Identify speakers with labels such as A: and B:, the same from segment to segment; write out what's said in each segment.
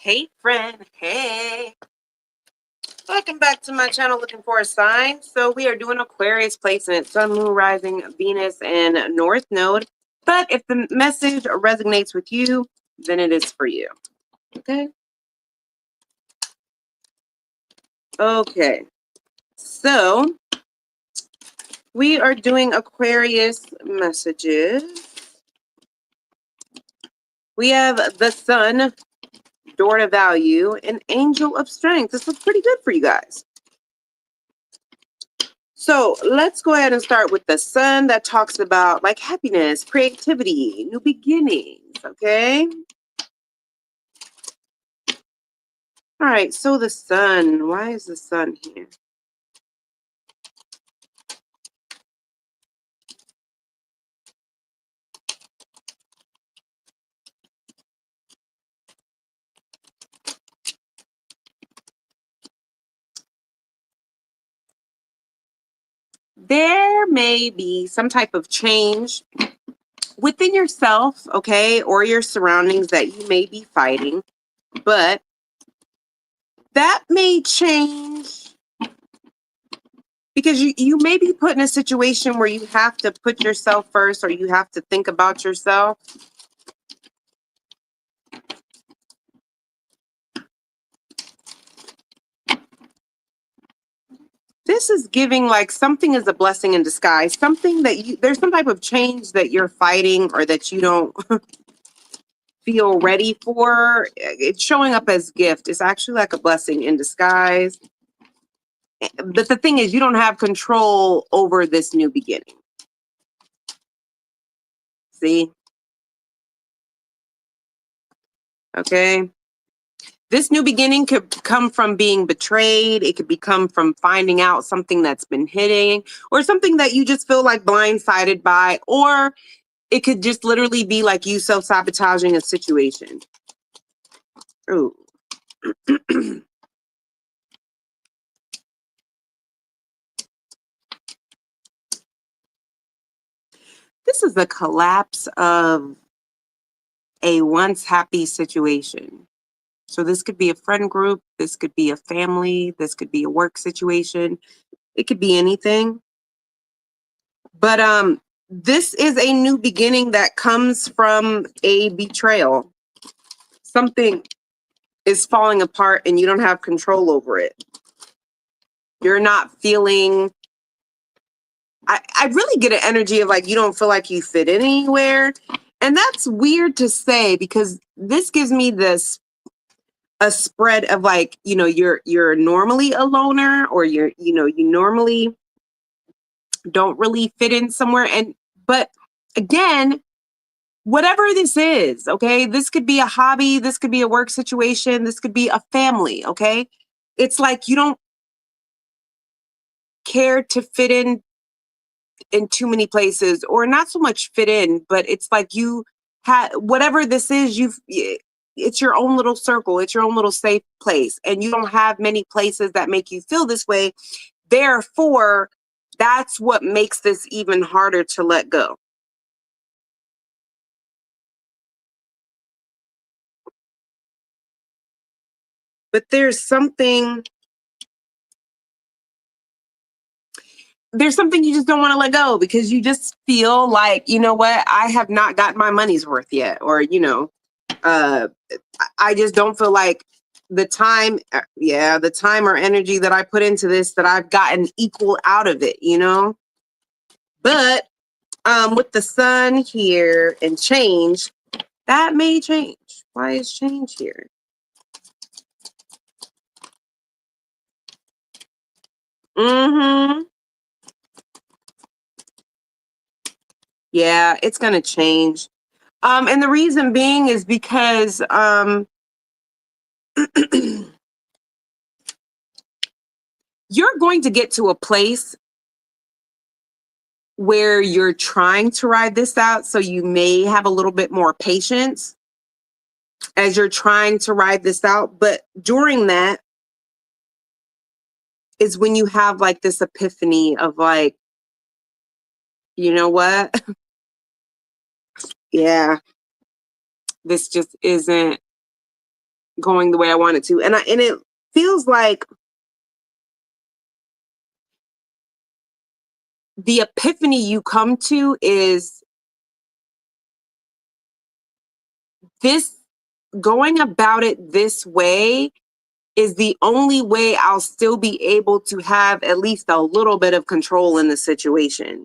A: Hey friend, hey. Welcome back to my channel looking for a sign. So we are doing Aquarius placement, Sun, Moon, Rising, Venus, and North Node. But if the message resonates with you, then it is for you. Okay? Okay. So we are doing Aquarius messages. We have the Sun, door to value, and angel of strength. This looks pretty good for you guys. So let's go ahead and start with the Sun that talks about like happiness, creativity, new beginnings. Okay. All right. So the Sun, why is the Sun here? There may be some type of change within yourself, okay, or your surroundings that you may be fighting, but that may change because you may be put in a situation where you have to put yourself first or you have to think about yourself. This is giving like something is a blessing in disguise, something that there's some type of change that you're fighting or that you don't feel ready for. It's showing up as gift. It's actually like a blessing in disguise. But the thing is, you don't have control over this new beginning. See? Okay. This new beginning could come from being betrayed. It could become from finding out something that's been hidden or something that you just feel like blindsided by, or it could just literally be like you self-sabotaging a situation. Ooh. This is the collapse of a once happy situation. So this could be a friend group, this could be a family, this could be a work situation. It could be anything. But this is a new beginning that comes from a betrayal. Something is falling apart and you don't have control over it. You're not feeling I really get an energy of like you don't feel like you fit anywhere. And that's weird to say because this gives me this a spread of like, you're normally a loner or you normally don't really fit in somewhere. But again, whatever this is, okay, this could be a hobby, this could be a work situation, this could be a family, okay? It's like you don't care to fit in too many places or not so much fit in, but it's like you had whatever this is, it's your own little circle, it's your own little safe place, and you don't have many places that make you feel this way. Therefore, that's what makes this even harder to let go. But there's something you just don't want to let go because you just feel like, you know what, I have not got my money's worth yet. Or, uh, I just don't feel like the time or energy that I put into this, that I've gotten equal out of it. But with the Sun here and change, that may change. Why is change here? Mm-hmm. Yeah, it's gonna change. And the reason being is because you're going to get to a place where you're trying to ride this out. So you may have a little bit more patience as you're trying to ride this out. But during that is when you have like this epiphany of like, you know what? Yeah, this just isn't going the way I want it to. And it feels like the epiphany you come to is this: going about it this way is the only way I'll still be able to have at least a little bit of control in the situation.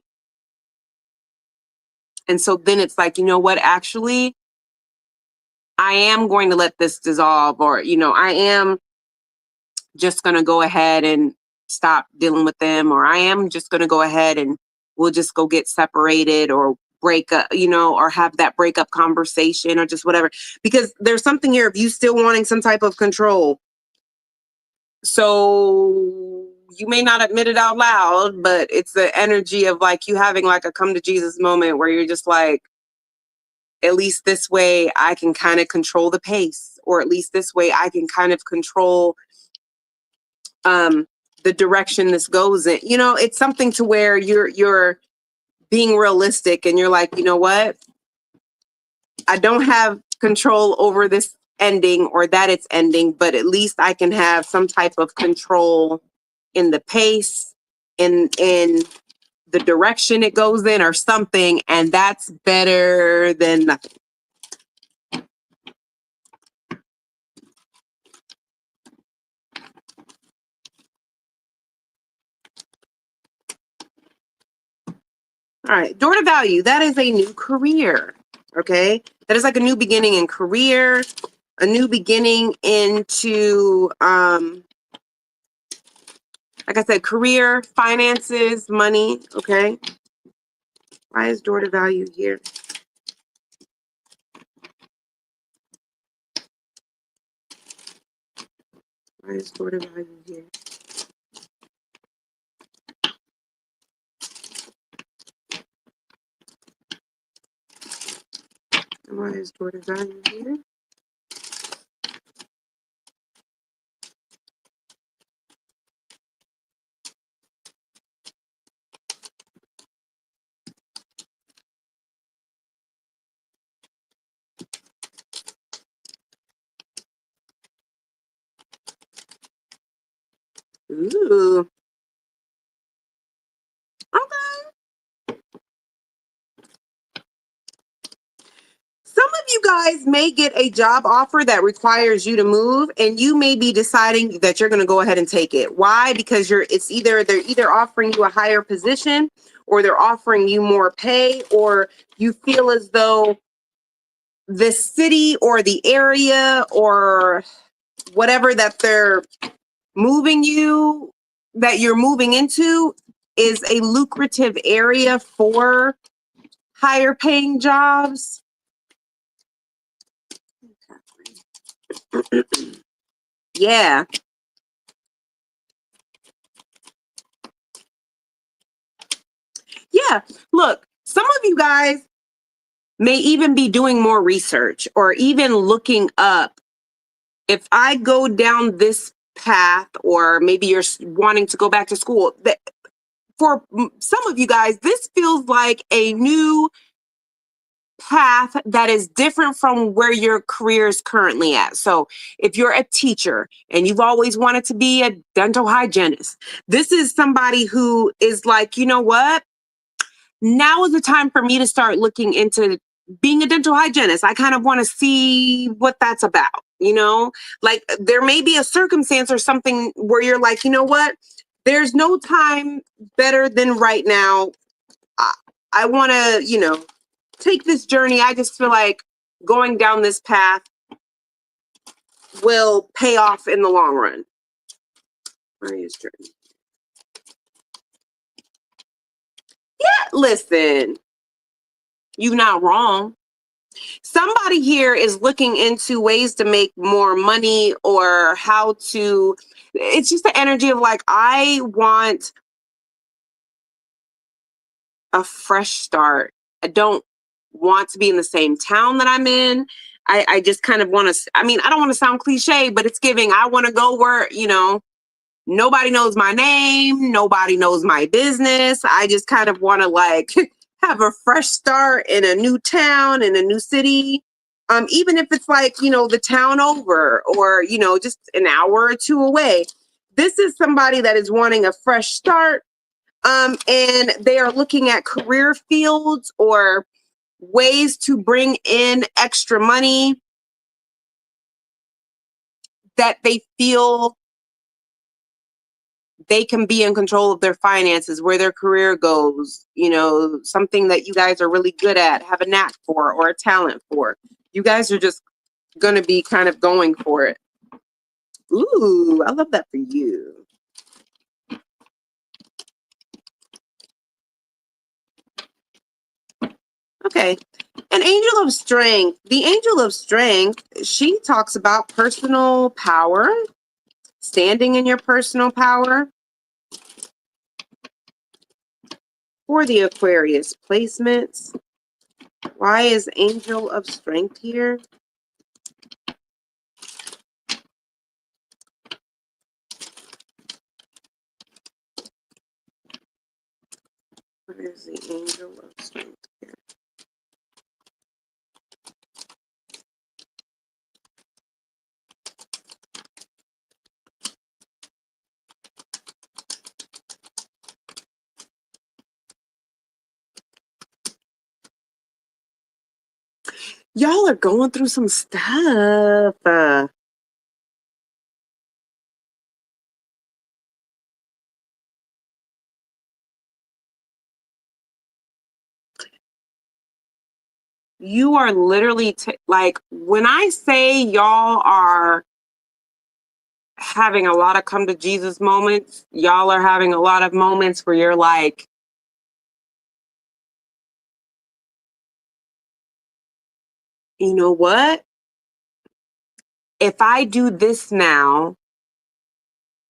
A: And so then it's like, you know what, actually, I am going to let this dissolve, or, I am just going to go ahead and stop dealing with them, or I am just going to go ahead and we'll just go get separated or break up, or have that breakup conversation or just whatever. Because there's something here of you still wanting some type of control. So you may not admit it out loud, but it's the energy of like you having like a come to Jesus moment where you're just like, at least this way I can kind of control the pace, or at least this way I can kind of control the direction this goes in. It's something to where you're being realistic and you're like, you know what? I don't have control over this ending or that it's ending, but at least I can have some type of control in the pace, in the direction it goes in or something, and that's better than nothing. All right, door to value, that is a new career, okay? That is like a new beginning in career, a new beginning into, like I said, career, finances, money, okay? Why is door to value here? Why is door to value here? Why is door to value here? Ooh. Okay. Some of you guys may get a job offer that requires you to move, and you may be deciding that you're going to go ahead and take it. Why? Because they're either offering you a higher position, or they're offering you more pay, or you feel as though the city or the area or whatever that they're that you're moving into is a lucrative area for higher paying jobs. Yeah. Yeah. Look, some of you guys may even be doing more research or even looking up. If I go down this path, or maybe you're wanting to go back to school, for some of you guys, this feels like a new path that is different from where your career is currently at. So if you're a teacher and you've always wanted to be a dental hygienist, this is somebody who is like, you know what? Now is the time for me to start looking into being a dental hygienist. I kind of want to see what that's about, Like there may be a circumstance or something where you're like, you know what? There's no time better than right now. I want to, take this journey. I just feel like going down this path will pay off in the long run. Maria's journey. Yeah, listen, you're not wrong. Somebody here is looking into ways to make more money, or how to, it's just the energy of like, I want a fresh start. I don't want to be in the same town that I'm in. I just kind of want to, I don't want to sound cliche, but it's giving, I want to go where, nobody knows my name. Nobody knows my business. I just kind of want to like have a fresh start in a new town, in a new city. Even if it's like, you know, the town over or, you know, just an hour or two away. This is somebody that is wanting a fresh start. And they are looking at career fields or ways to bring in extra money that they feel they can be in control of their finances, where their career goes, you know, something that you guys are really good at, have a knack for, or a talent for. You guys are just going to be kind of going for it. Ooh, I love that for you. Okay. An angel of strength. The angel of strength, she talks about personal power, standing in your personal power. For the Aquarius placements, why is angel of strength here? What is the angel of strength here? Y'all are going through some stuff. You are literally like, when I say y'all are having a lot of come to Jesus moments, y'all are having a lot of moments where you're like, you know what? If I do this now,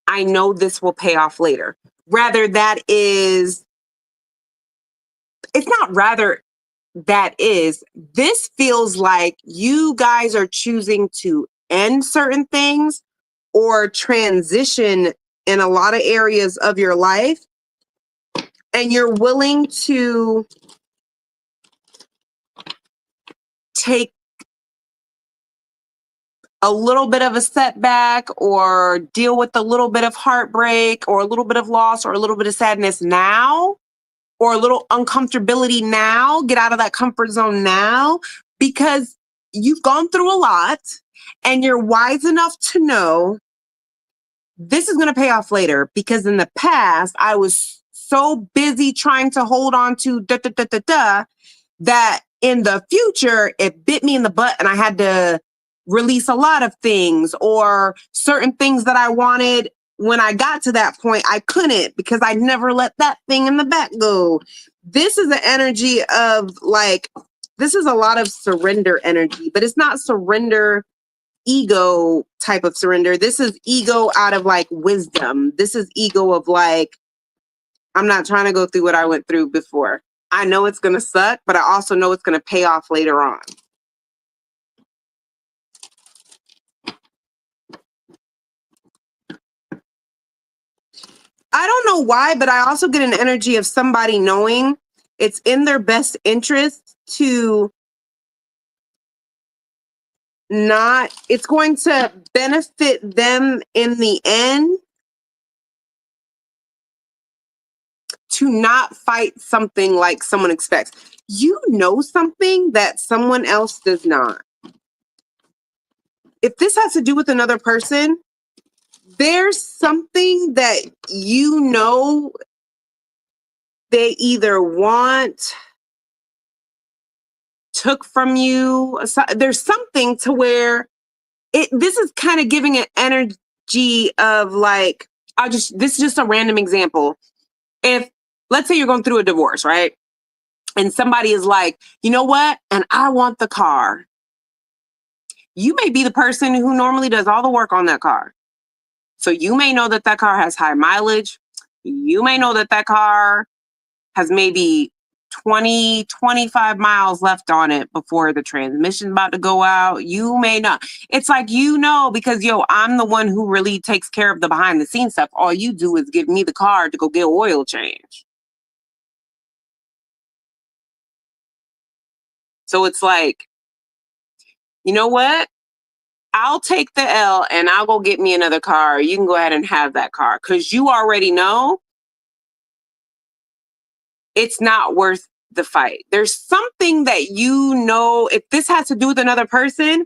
A: I know this will pay off later. Rather, that is, it's not rather that is, this feels like you guys are choosing to end certain things or transition in a lot of areas of your life, and you're willing to take a little bit of a setback or deal with a little bit of heartbreak or a little bit of loss or a little bit of sadness now, or a little uncomfortability now, get out of that comfort zone now, because you've gone through a lot and you're wise enough to know this is going to pay off later. Because in the past, I was so busy trying to hold on to that in the future, it bit me in the butt and I had to release a lot of things, or certain things that I wanted when I got to that point, I couldn't because I never let that thing in the back go. This is the energy of like, this is a lot of surrender energy, but it's not surrender ego type of surrender. This is ego out of like wisdom. This is ego of like, I'm not trying to go through what I went through before. I know it's going to suck, but I also know it's going to pay off later on. I don't know why, but I also get an energy of somebody knowing it's in their best interest to not, it's going to benefit them in the end to not fight something like someone expects. You know something that someone else does not. If this has to do with another person, there's something that you know they either want, took from you. There's something to where this is kind of giving an energy of like, this is just a random example. If, let's say you're going through a divorce, right? And somebody is like, you know what? And I want the car. You may be the person who normally does all the work on that car. So you may know that that car has high mileage. You may know that that car has maybe 20, 25 miles left on it before the transmission's about to go out. You may not. It's like, you know, because I'm the one who really takes care of the behind the scenes stuff. All you do is give me the car to go get oil change. So it's like, you know what? I'll take the L and I'll go get me another car. You can go ahead and have that car because you already know it's not worth the fight. There's something that you know, if this has to do with another person,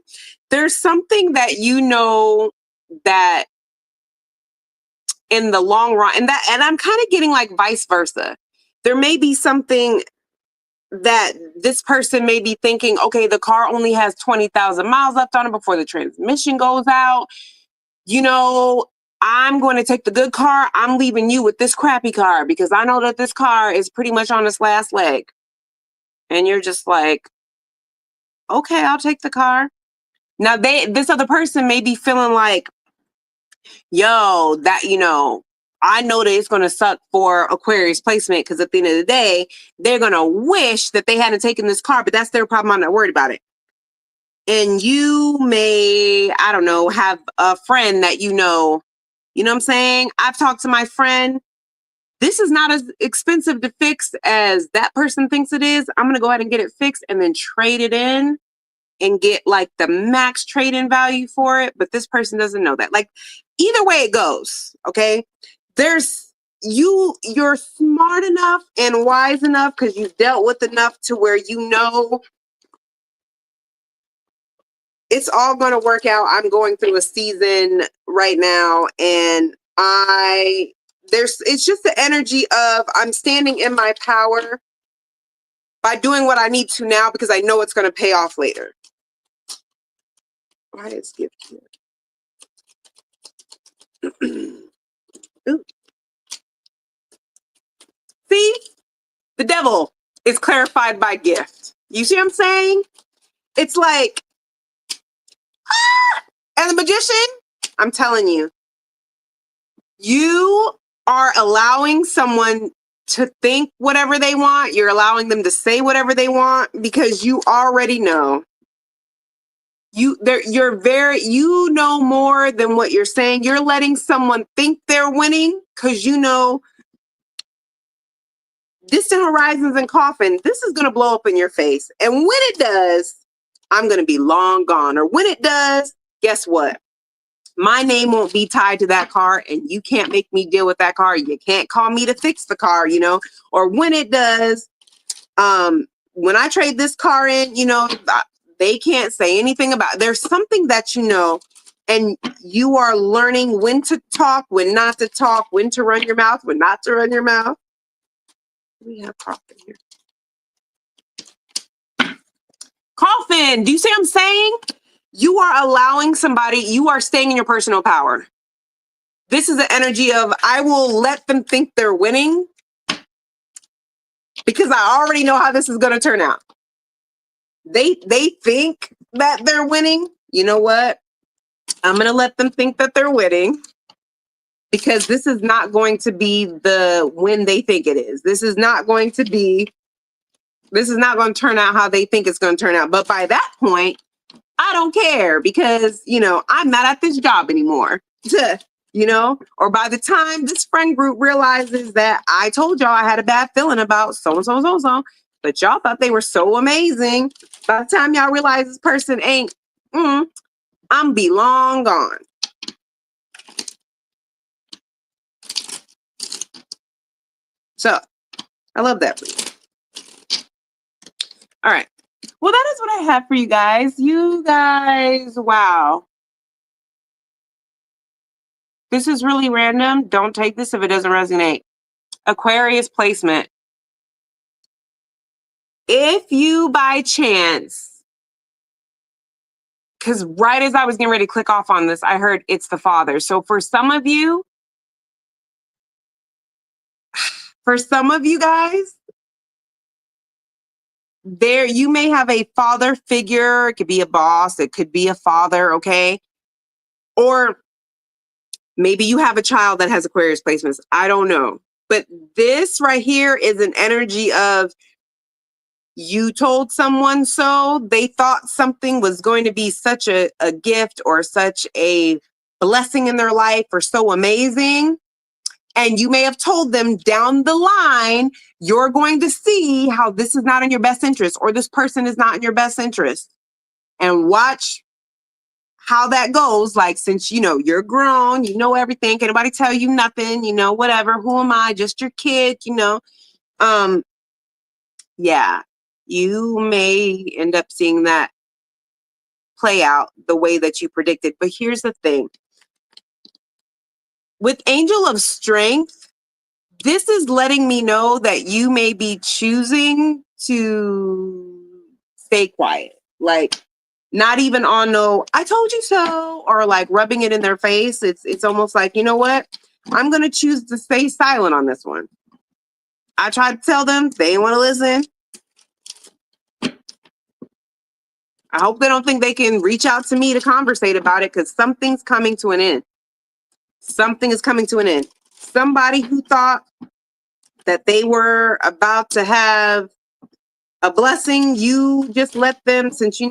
A: there's something that you know that in the long run, and I'm kind of getting like vice versa. There may be something that this person may be thinking, okay, the car only has 20,000 miles left on it before the transmission goes out. You know, I'm going to take the good car. I'm leaving you with this crappy car because I know that this car is pretty much on its last leg. And you're just like, okay, I'll take the car. Now this other person may be feeling like, yo, that, I know that it's going to suck for Aquarius placement because at the end of the day, they're going to wish that they hadn't taken this car, but that's their problem. I'm not worried about it. And you may, I don't know, have a friend that you know what I'm saying? I've talked to my friend. This is not as expensive to fix as that person thinks it is. I'm going to go ahead and get it fixed and then trade it in and get like the max trade-in value for it. But this person doesn't know that. Like either way it goes, okay? You're smart enough and wise enough because you've dealt with enough to where you know it's all going to work out. I'm going through a season right now and it's just the energy of I'm standing in my power by doing what I need to now because I know it's going to pay off later. Why is gift here? Ooh. See, the devil is clarified by gift. You see what I'm saying? It's like, and the magician, I'm telling you, you are allowing someone to think whatever they want. You're allowing them to say whatever they want because you already know. You know more than what you're saying. You're letting someone think they're winning because you know distant horizons and coffin, this is going to blow up in your face. And when it does, I'm going to be long gone. Or when it does, guess what? My name won't be tied to that car and you can't make me deal with that car. You can't call me to fix the car, or when it does, when I trade this car in, they can't say anything about it. There's something that and you are learning when to talk, when not to talk, when to run your mouth, when not to run your mouth. We have coffin here. Coffin, do you see what I'm saying? You are allowing somebody, you are staying in your personal power. This is the energy of I will let them think they're winning because I already know how this is going to turn out. They think that they're winning. You know what? I'm going to let them think that they're winning because this is not going to be the win they think it is. This is not going to turn out how they think it's going to turn out. But by that point, I don't care because, I'm not at this job anymore. Or by the time this friend group realizes that I told y'all I had a bad feeling about so, but y'all thought they were so amazing. By the time y'all realize this person ain't, I'm be long gone. So I love that for you. All right. Well, that is what I have for you guys. You guys, wow. This is really random. Don't take this if it doesn't resonate. Aquarius placement. If you by chance, because right as I was getting ready to click off on this, I heard it's the father. So for some of you guys, you may have a father figure. It could be a boss. It could be a father, okay? Or maybe you have a child that has Aquarius placements. I don't know. But this right here is an energy of you told someone so. They thought something was going to be such a gift or such a blessing in their life or so amazing. And you may have told them down the line, you're going to see how this is not in your best interest or this person is not in your best interest. and watch how that goes. Like, since you're grown, you know everything. Can anybody tell you nothing? Whatever. Who am I? Just your kid. Yeah, you may end up seeing that play out the way that you predicted. But here's the thing. With Angel of Strength, this is letting me know that you may be choosing to stay quiet. Like, not even on no, I told you so, or like rubbing it in their face. It's almost like, you know what? I'm going to choose to stay silent on this one. I tried to tell them, they didn't want to listen. I hope they don't think they can reach out to me to conversate about it, because something's coming to an end. Something is coming to an end. Somebody who thought that they were about to have a blessing, you just let them, since you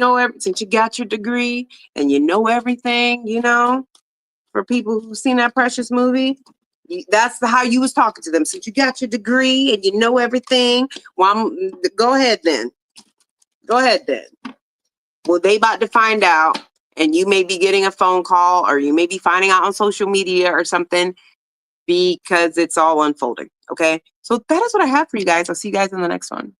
A: got your degree and you know everything, for people who've seen that Precious movie, that's how you was talking to them. Since you got your degree and you know everything, well, go ahead then. Go ahead then. Well, they about to find out, and you may be getting a phone call, or you may be finding out on social media or something, because it's all unfolding. Okay. So that is what I have for you guys. I'll see you guys in the next one.